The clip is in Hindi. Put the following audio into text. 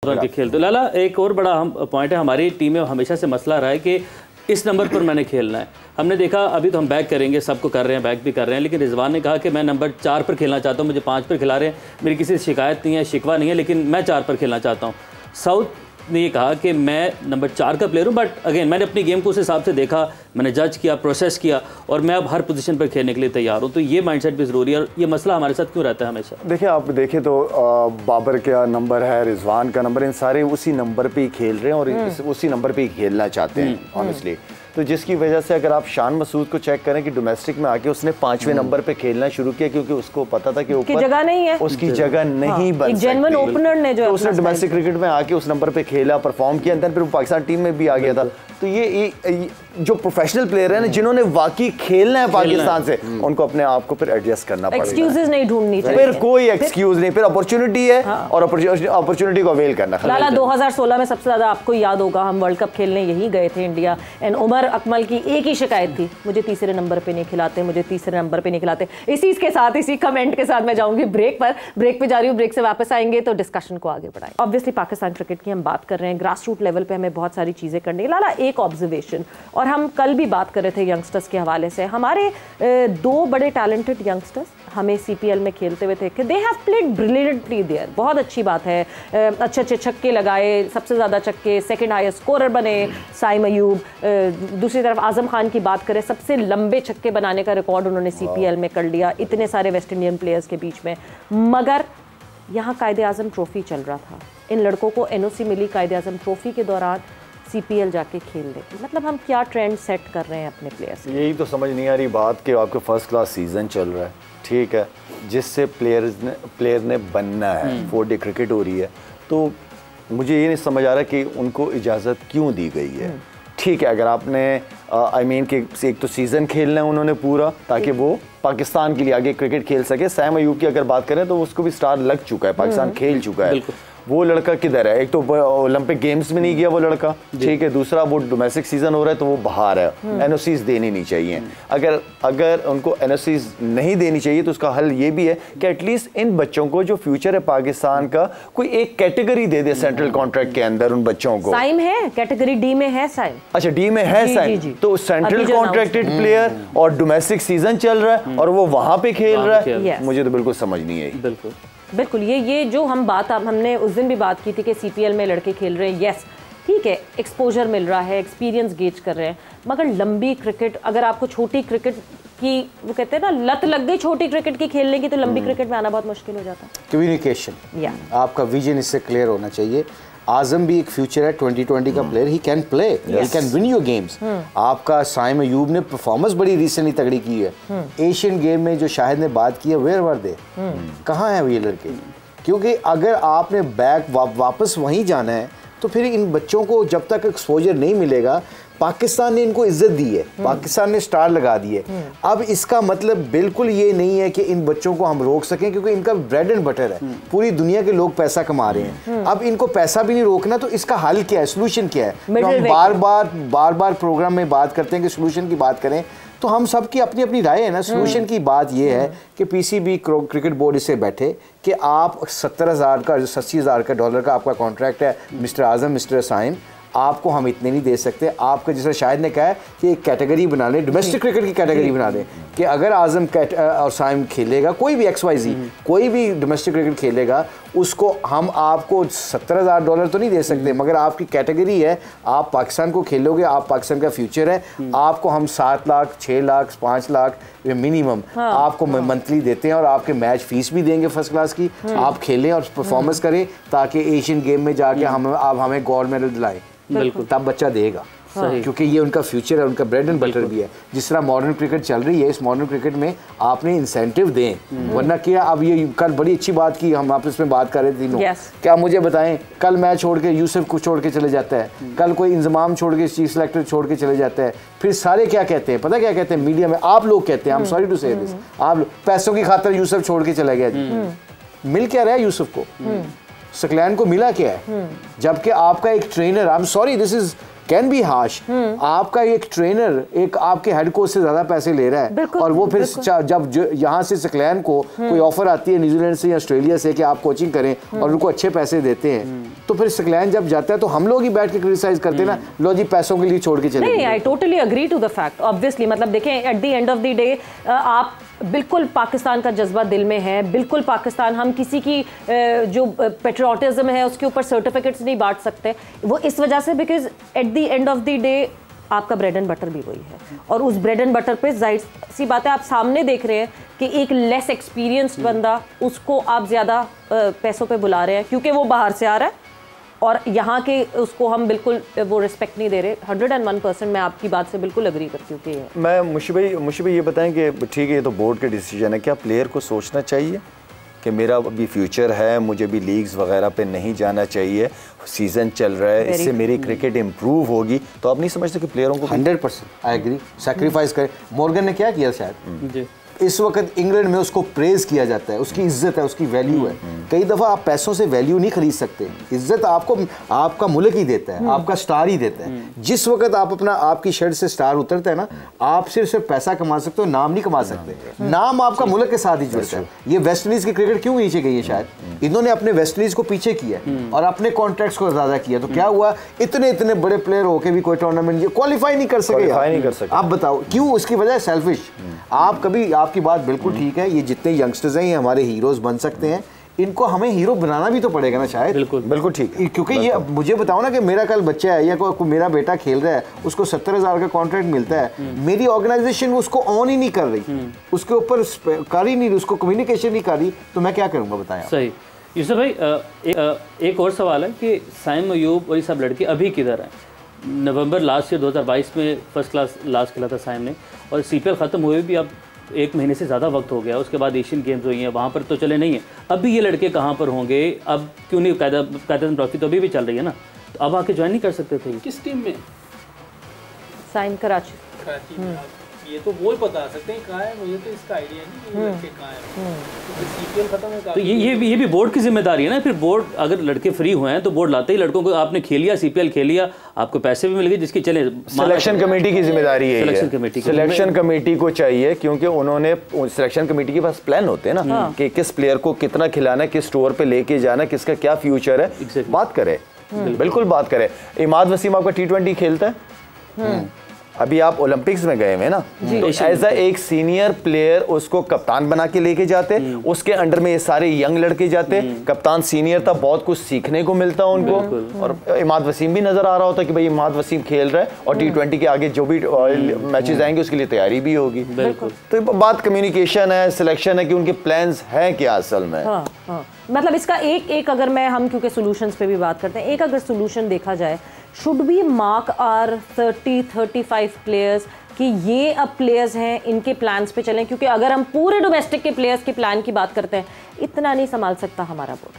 के खेल। तो लाला एक और बड़ा पॉइंट है, हमारी टीम में हमेशा से मसला रहा है कि इस नंबर पर मैंने खेलना है। हमने देखा अभी तो हम बैक करेंगे, सबको कर रहे हैं, बैक भी कर रहे हैं, लेकिन रिजवान ने कहा कि मैं नंबर 4 पर खेलना चाहता हूँ, मुझे 5 पर खिला रहे हैं, मेरी किसी से शिकायत नहीं है, शिकवा नहीं है, लेकिन मैं 4 पर खेलना चाहता हूँ। साउथ ने ये कहा कि मैं नंबर 4 का प्लेयर हूँ, बट अगेन मैंने अपनी गेम को उस हिसाब से देखा, मैंने जज किया, प्रोसेस किया और मैं अब हर पोजीशन पर खेलने के लिए तैयार हूँ। तो ये माइंडसेट भी ज़रूरी है और ये मसला हमारे साथ क्यों रहता है हमेशा? देखिए, आप देखें तो बाबर का नंबर है, रिजवान का नंबर, इन सारे उसी नंबर पे ही खेल रहे हैं और उसी नंबर पे ही खेलना चाहते हैं ऑनेस्टली। तो जिसकी वजह से अगर आप शान मसूद को चेक करें कि डोमेस्टिक में आके उसने 5वें नंबर पे खेलना शुरू किया क्योंकि उसको पता था कि ऊपर जगह नहीं है, उसकी जगह नहीं बन सकती। जेन्युइन ओपनर ने जो तो उसने डोमेस्टिक क्रिकेट में आके उस नंबर पे खेला, परफॉर्म किया, फिर वो पाकिस्तान टीम में भी आ गया था। तो ये जो प्रोफेशनल प्लेयर है ना, जिन्होंने वाकई खेलना है पाकिस्तान से, उनको अपने आप को फिर एडजस्ट करना पड़ेगा। एक्सक्यूजेस नहीं ढूंढनी चाहिए, फिर कोई एक्सक्यूज नहीं, फिर अपॉर्चुनिटी है और अपॉर्चुनिटी को अवेल करना। लाला 2016 में सबसे ज्यादा आपको याद होगा हम वर्ल्ड कप खेलने यही गए थे इंडिया, एंड उमर अकमल की एक ही शिकायत थी, मुझे तीसरे नंबर पे नहीं खिलाते, मुझे तीसरे नंबर पे नहीं खिलाते। इसी के साथ, इसी कमेंट के साथ मैं जाऊंगी ब्रेक पे जा रही हूँ, ब्रेक से वापस आएंगे तो डिस्कशन को आगे बढ़ाएंगे। ऑब्वियसली पाकिस्तान क्रिकेट की हम बात कर रहे हैं, ग्रास रूट लेवल पे हमें बहुत सारी चीजें करनी है। लाला एक ऑब्जर्वेशन, और हम कल भी बात कर रहे थे यंगस्टर्स के हवाले से, हमारे 2 बड़े टैलेंटेड यंगस्टर्स हमें सीपीएल में खेलते हुए थे कि they have played brilliantly there, बहुत अच्छी बात है, अच्छे अच्छे छक्के लगाए, सबसे ज़्यादा छक्के, सेकंड हाईएस्ट स्कोरर बने साइम अयूब। दूसरी तरफ आजम खान की बात करें, सबसे लंबे छक्के बनाने का रिकॉर्ड उन्होंने सीपीएल में कर लिया इतने सारे वेस्ट इंडियन प्लेयर्स के बीच में। मगर यहाँ कायदे आज़म ट्रॉफी चल रहा था, इन लड़कों को एनओसी मिली कायदे आज़म ट्रॉफी के दौरान सीपीएल जाके खेलने की। मतलब हम क्या ट्रेंड सेट कर रहे हैं अपने प्लेयर्स? यही तो समझ नहीं आ रही बात कि आपके फर्स्ट क्लास सीजन चल रहा है, ठीक है, जिससे प्लेयर ने बनना है, 4 डे क्रिकेट हो रही है, तो मुझे ये नहीं समझ आ रहा कि उनको इजाज़त क्यों दी गई है। ठीक है, अगर आपने आई मीन कि एक तो सीज़न खेलना है उन्होंने पूरा, ताकि वो पाकिस्तान के लिए आगे क्रिकेट खेल सके। सैम अयूब की अगर बात करें तो उसको भी स्टार लग चुका है, पाकिस्तान खेल चुका है। वो लड़का किधर है? एक तो ओलंपिक गेम्स में नहीं गया वो लड़का, ठीक है, दूसरा वो डोमेस्टिक सीजन हो रहा है तो वो बाहर है। एनओसीज देनी नहीं चाहिए। अगर उनको एनओसीज नहीं देनी चाहिए तो उसका हल ये भी है कि एटलीस्ट इन बच्चों को जो फ्यूचर है पाकिस्तान का, कोई एक कैटेगरी दे दे सेंट्रल कॉन्ट्रैक्ट के अंदर उन बच्चों को। साइम है कैटेगरी डी में है साइम। अच्छा, डी में है साइम, तो सेंट्रल कॉन्ट्रैक्टेड प्लेयर और डोमेस्टिक सीजन चल रहा है और वो वहां पे खेल रहा है, मुझे तो बिल्कुल समझ नहीं आई। बिल्कुल ये जो हमने उस दिन भी बात की थी कि सीपीएल में लड़के खेल रहे हैं, यस ठीक है, एक्सपोजर मिल रहा है, एक्सपीरियंस गेज कर रहे हैं, मगर लंबी क्रिकेट, अगर आपको छोटी क्रिकेट की, वो कहते हैं ना, लत लग गई छोटी क्रिकेट की खेलने की, तो लंबी क्रिकेट में आना बहुत मुश्किल हो जाता है। कम्युनिकेशन, आपका विजन इससे क्लियर होना चाहिए। आजम भी एक फ्यूचर है 2020 का player, he can play, he can win your games. आपका साइम अयूब ने परफॉर्मेंस बड़ी रिसेंटली तगड़ी की है। एशियन गेम में जो शाहिद ने बात की है, वेयर वर दे, कहाँ हैं ये लड़के? क्योंकि अगर आपने बैक वापस वहीं जाना है तो फिर इन बच्चों को जब तक एक्सपोजर नहीं मिलेगा, पाकिस्तान ने इनको इज्जत दी है, पाकिस्तान ने स्टार लगा दिए। अब इसका मतलब बिल्कुल ये नहीं है कि इन बच्चों को हम रोक सकें, क्योंकि इनका ब्रेड एंड बटर है, पूरी दुनिया के लोग पैसा कमा रहे हैं। अब इनको पैसा भी नहीं रोकना, तो इसका हल क्या है, सोल्यूशन क्या है? तो हम बार बार प्रोग्राम में बात करते हैं कि सोल्यूशन की बात करें, तो हम सब की अपनी अपनी राय है ना। सोल्यूशन की बात यह है कि पीसीबी क्रिकेट बोर्ड इससे बैठे कि आप 70,000 का, 80,000 का डॉलर का आपका कॉन्ट्रैक्ट है मिस्टर आजम, मिस्टर साइम, आपको हम इतने नहीं दे सकते। आपका जैसे शायद ने कहा है कि एक कैटेगरी बना लें, डोमेस्टिक क्रिकेट की कैटेगरी बना लें, कि अगर आजम और साइम खेलेगा, कोई भी XYZ कोई भी डोमेस्टिक क्रिकेट खेलेगा, उसको हम आपको $70,000 तो नहीं दे सकते, मगर आपकी कैटेगरी है, आप पाकिस्तान को खेलोगे, आप पाकिस्तान का फ्यूचर है, आपको हम 7 लाख, 6 लाख, 5 लाख मिनिमम आपको मंथली देते हैं, और आपके मैच फीस भी देंगे फर्स्ट क्लास की। आप खेलें और परफॉर्मेंस करें, ताकि एशियन गेम में जाके आप हमें गोल्ड मेडल दिलाएं, तब बच्चा देगा। क्योंकि ये उनका फ्यूचर है, उनका ब्रेड एंड बटर भी है। जिस तरह मॉडर्न क्रिकेट चल रही है, इस मॉडर्न क्रिकेट में आपने इंसेंटिव दें, वरना क्या, अब ये कल बड़ी अच्छी बात की, हम आपस में बात कर रहे थे तीनों, क्या मुझे बताएं, कल मैच छोड़ के यूसुफ को छोड़ के चले जाता है, कल कोई इंतजाम छोड़ के, चीफ सेलेक्टर छोड़ के चले जाता है, फिर सारे क्या कहते हैं, पता क्या कहते हैं मीडिया में, आप लोग कहते हैं, आई एम सॉरी टू से दिस, आप पैसों की खातिर यूसुफ छोड़ के चला गया। मिल क्या रहा है यूसुफ को? सकलैन को मिला क्या है? जबकि आपका एक trainer, I am sorry, this is can be harsh. आपका एक ट्रेनर एक आपके हेड कोच से ज्यादा पैसे ले रहा है और वो फिर जब यहाँ से सकलैन को कोई ऑफर आती है न्यूजीलैंड से या ऑस्ट्रेलिया से कि आप कोचिंग करें और उनको अच्छे पैसे देते हैं, तो फिर सकलैन जब जाता है तो हम लोग ही बैठ के क्रिटिसाइज करते हैं ना, लो जी पैसों के लिए छोड़ के चले। नहीं, I totally agree to the fact obviously. मतलब देखें, at the end of the day आप बिल्कुल पाकिस्तान का जज्बा दिल में है, बिल्कुल पाकिस्तान, हम किसी की जो पेट्रियोटिज्म है उसके ऊपर सर्टिफिकेट्स नहीं बांट सकते, वो इस वजह से because at the end of the day आपका ब्रेड एंड बटर भी वही है। और उस ब्रेड एंड बटर पे जाहिर सी बात है, आप सामने देख रहे हैं कि एक लेस एक्सपीरियंस्ड बंदा, उसको आप ज़्यादा पैसों पे बुला रहे हैं क्योंकि वो बाहर से आ रहा है और यहाँ के उसको हम बिल्कुल वो रिस्पेक्ट नहीं दे रहे। 101% मैं आपकी बात से बिल्कुल अग्री करती हूँ कि मैं मुशी भाई ये बताएं कि ठीक है ये तो बोर्ड का डिसीजन है, क्या प्लेयर को सोचना चाहिए कि मेरा अभी फ्यूचर है, मुझे भी लीग्स वगैरह पे नहीं जाना चाहिए, सीजन चल रहा है, इससे मेरी क्रिकेट इंप्रूव होगी, तो आप नहीं समझते कि प्लेयरों को 100% आई एग्री सैक्रिफाइस करें। मॉर्गन ने क्या किया शायद जी, इस वक्त इंग्लैंड में उसको प्रेज किया जाता है, उसकी इज्जत है, उसकी वैल्यू है। कई दफ़ा आप पैसों से वैल्यू नहीं खरीद सकते, इज्जत आपको आपका मुल्क ही देता है, आपका स्टार ही देता है। जिस वक्त आप अपना आपकी शर्ट से स्टार उतरता है ना, आप सिर्फ पैसा कमा सकते हो, नाम नहीं कमा सकते। नाम आपका मुल्क के साथ ही जुड़ता है। ये वेस्ट इंडीज की क्रिकेट क्यों नीचे गई है? शायद इन्होंने अपने वेस्ट इंडीज को पीछे किया और अपने कॉन्ट्रैक्ट्स को ज़्यादा किया, तो क्या हुआ, इतने इतने बड़े प्लेयर होके भी कोई टूर्नामेंट क्वालिफाई नहीं कर सके। आप बताओ क्यों? उसकी वजह सेल्फिश। आप कभी, आपकी बात बिल्कुल ठीक है, ये जितने यंगस्टर्स हैं ये हमारे हीरोज बन सकते हैं, इनको हमें हीरो बनाना भी तो पड़ेगा ना शायद। बिल्कुल ठीक है, क्योंकि ये मुझे बताओ ना कि मेरा कल बच्चा है या कोई मेरा बेटा खेल रहा है, उसको 70,000 का कॉन्ट्रैक्ट मिलता है, मेरी ऑर्गेनाइजेशन उसको ऑन ही नहीं कर रही, उसके ऊपर कर ही नहीं रही, उसको कम्युनिकेशन नहीं कर रही, तो मैं क्या करूँगा बताएं? सही। यूसुफ भाई एक और सवाल है कि साइम अयूब और ये सब लड़के अभी किधर हैं? नवंबर लास्ट ईयर 2022 में फर्स्ट क्लास लास्ट खेला था साइम ने, और CPL ख़त्म हुए भी अब 1 महीने से ज़्यादा वक्त हो गया, उसके बाद एशियन गेम्स हुई हैं, वहाँ पर तो चले नहीं हैं। अब भी ये लड़के कहाँ पर होंगे? अब क्यों नहीं? कायदा ट्रॉफी तो अभी भी चल रही है ना, तो अब आके ज्वाइन नहीं कर सकते थे? किस टीम में? साइम कराची। ये तो वो ही बता सकते हैं कहाँ है, मुझे तो इसका आइडिया नहीं कि लड़के कहाँ हैं। तो CPL खत्म है, तो ये भी बोर्ड की जिम्मेदारी है ना। फिर बोर्ड अगर लड़के फ्री हुए हैं तो बोर्ड लाते ही लड़कों को, आपने खेल लिया CPL खेल लिया, आपको पैसे भी मिल गए, जिसकी चले सिलेक्शन कमेटी की जिम्मेदारी है। सिलेक्शन कमेटी को चाहिए, क्योंकि उन्होंने सिलेक्शन कमेटी के पास प्लान होते हैं ना कि किस प्लेयर को कितना खिलाना है, किस टूर पे लेके जाना है, किसका क्या फ्यूचर है। बात करे, बिल्कुल बात करे। इमाद वसीम आपका T20 खेलता है, अभी आप ओलंपिक्स में गए हुए ना, तो एज एक सीनियर प्लेयर उसको कप्तान बना के लेके जाते, उसके अंडर में ये सारे यंग लड़के जाते, कप्तान सीनियर था, बहुत कुछ सीखने को मिलता उनको। और इमाद वसीम भी नजर आ रहा होता कि भाई इमाद वसीम खेल रहा है और T20 के आगे जो भी मैचेस आएंगे उसके लिए तैयारी भी होगी। तो बात कम्युनिकेशन है, सिलेक्शन है कि उनके प्लान्स हैं क्या असल में। मतलब इसका एक अगर हम क्योंकि सोल्यूशंस पे भी बात करते हैं, एक अगर सोल्यूशन देखा जाए, should be mark are 30-35 players कि ये अब प्लेयर्स हैं, इनके प्लान्स पे चलें, क्योंकि अगर हम पूरे डोमेस्टिक के प्लेयर्स के प्लान की बात करते हैं, इतना नहीं संभाल सकता हमारा बोर्ड।